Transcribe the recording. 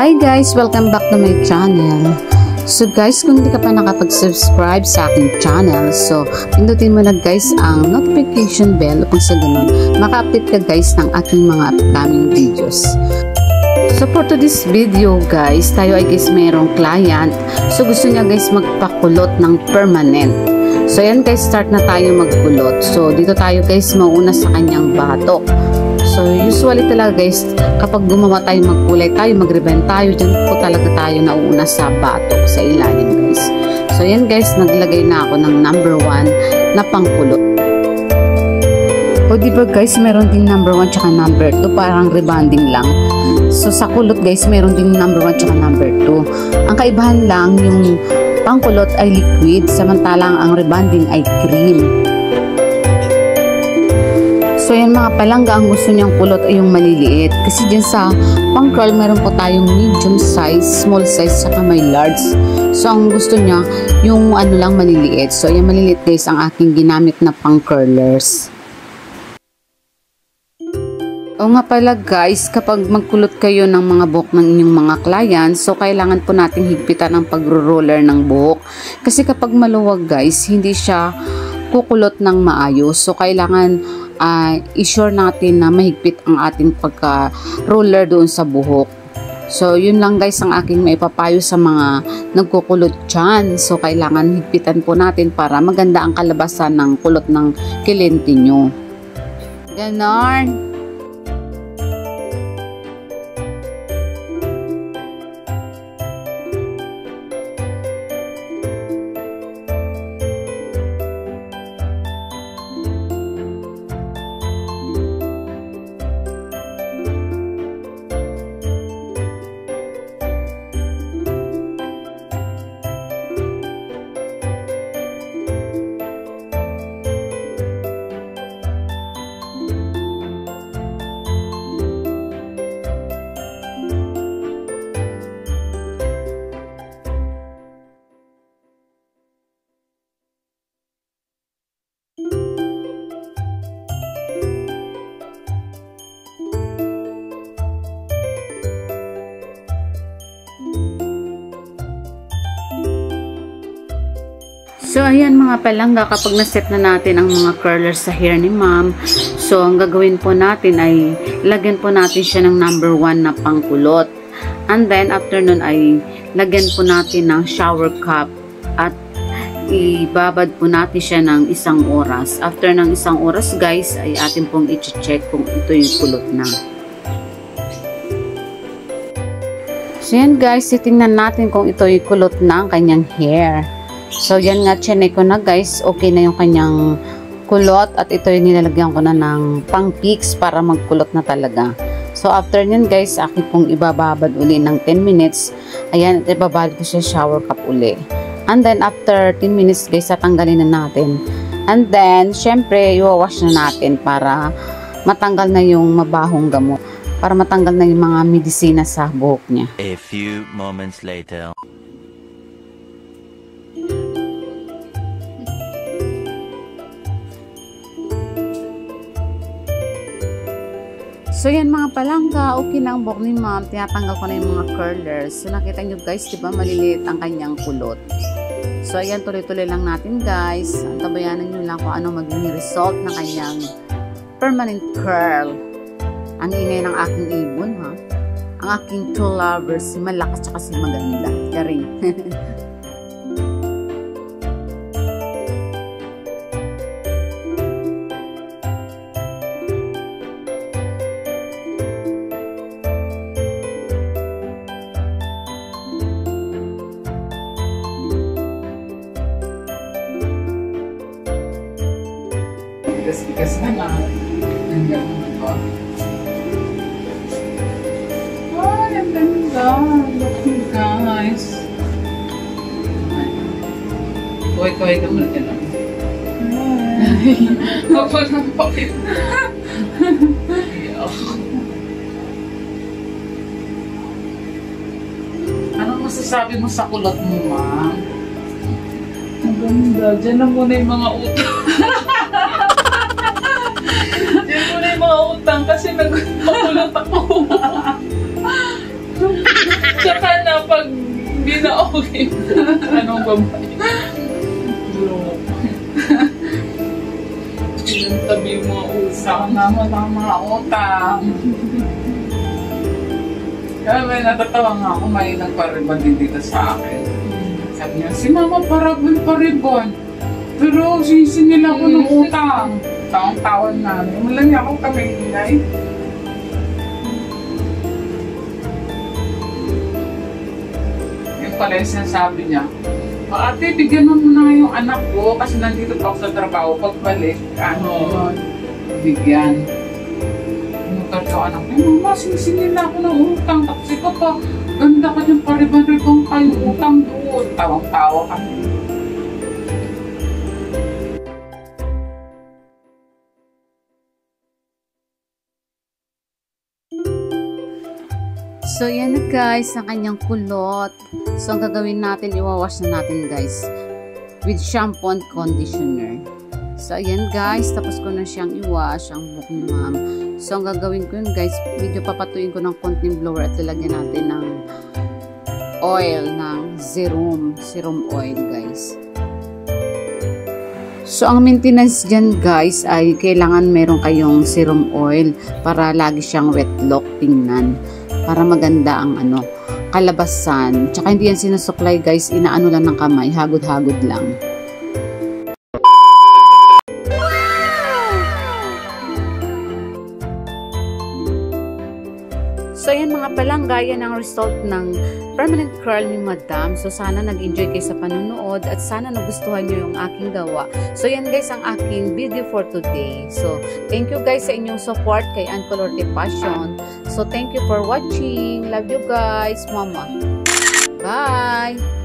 Hi guys! Welcome back to my channel. So guys, kung hindi ka pa nakapag-subscribe sa aking channel, so pindutin mo na guys ang notification bell upang sa ganun maka-update ka guys ng aking mga upcoming videos. So for today's video guys, tayo ay guys mayroong client. So gusto niya guys magpakulot ng permanent. So yan guys, start na tayo magkulot. So dito tayo guys mauna sa kanyang batok. So usually talaga guys, kapag gumawa tayo magkulay tayo, mag-reband tayo, dyan po talaga tayo nauuna sa batok, sa ilalim guys. So yan guys, naglagay na ako ng number 1 na pangkulot. O diba guys, meron din number 1 tsaka number 2, parang rebanding lang. So sa kulot guys, meron din number 1 tsaka number 2. Ang kaibahan lang, yung pangkulot ay liquid, samantalang ang rebanding ay cream. So yan mga palangga, ang gusto niyang kulot ay yung maliliit. Kasi dyan sa pang curl, meron po tayong medium size, small size, saka may large. So ang gusto niya, yung ano lang maliliit. So yung maliliit guys, ang aking ginamit na pang curlers. O nga pala guys, kapag magkulot kayo ng mga buhok ng inyong mga clients, so kailangan po nating higpitan ang pagro-roller ng buhok. Kasi kapag maluwag guys, hindi siya kukulot ng maayos. So kailangan i-sure natin na mahigpit ang ating pagka-roller doon sa buhok. So yun lang guys ang aking maipapayo sa mga nagkukulot dyan. So kailangan higpitan po natin para maganda ang kalabasan ng kulot ng kilente nyo. Ganon. So ayan mga palangga, kapag naset na natin ang mga curlers sa hair ni ma'am, so ang gagawin po natin ay lagyan po natin siya ng number 1 na pangkulot. And then after nun ay lagyan po natin ng shower cap at ibabad po natin siya ng 1 oras. After ng 1 oras guys, ay atin pong i-check kung ito yung kulot na. So yan guys, titingnan natin kung ito yung kulot na ang kanyang hair. So yan nga, chinay ko na guys, okay na yung kanyang kulot at ito yung nilalagyan ko na ng pang fix para magkulot na talaga. So after nyan guys, akin pong ibababad uli ng 10 minutes. Ayan, at ibababad ko siya shower cap uli. And then after 10 minutes guys, tatanggalin na natin. And then, syempre, i-wash na natin para matanggal na yung mabahong gamot. Para matanggal na yung mga medisina sa buhok niya. A few moments later. So yan mga palangga, okay na ang buhok ni ma'am. Tinatanggal ko na yung mga curlers. So nakita nyo guys, diba maliliit ang kanyang kulot. So ayan, tuloy-tuloy lang natin guys. Tabayanan nyo lang kung ano maging result ng kanyang permanent curl. Ang ingay ng aking ibon ha. Ang aking two lovers, si malakas at si maganda. Yaring. Ikas na lang. Nandiyan ko. Ay, ang ganda. Look you guys. Kaway-kaway ka muna ka lang. Ay. Ako lang pakit. Anong masasabi mo sa kulot mo, ma'am? Ang ganda. Diyan na muna yung mga utang. Diyan muna yung mga utang kasi nagpakulot ako. na okay. Anong babae? Tabi yung mga usang naman ang mga utang. Kaya may natatawa nga ako, may nagparibon din dito sa akin. Sabi niya, si Mama paribon. Pero sisingil ako ng utang. Tawang-tawan namin. Wala niya ako kamingay. Yung pala yung sinasabi niya, ate, bigyan mo muna yung anak ko kasi nandito pa ako sa trabaho. Pagbalik, bigyan. Inutot yung anak ko, Mama, sinisingil ako ng utang. Tapos ikaw pa, ganda ka niyang pariban-ribang kayo utang doon. Tawang-tawa kami. So, yan na guys, ang kanyang kulot. So, ang gagawin natin, iwawash na natin guys with shampoo and conditioner. So, ayan guys, tapos ko na siyang iwash ang buhok ni ma'am. So, ang gagawin ko yun guys, medyo papatuin ko ng konting blower at lalagyan natin ng oil, ng serum oil guys. So, ang maintenance dyan guys ay kailangan meron kayong serum oil para lagi siyang wet lock tingnan. Para maganda ang kalabasan. Tsaka hindi yan sinusuklay guys, inaano lang ng kamay, hagod-hagod lang. So yan mga palangga, yan ang result ng permanent curl ni Madam. So sana nag-enjoy kayo sa panonood at sana nagustuhan nyo yung aking gawa. So yan guys ang aking video for today. So thank you guys sa inyong support kay Ann Colorte Passion. So thank you for watching. Love you guys, Mama. Bye!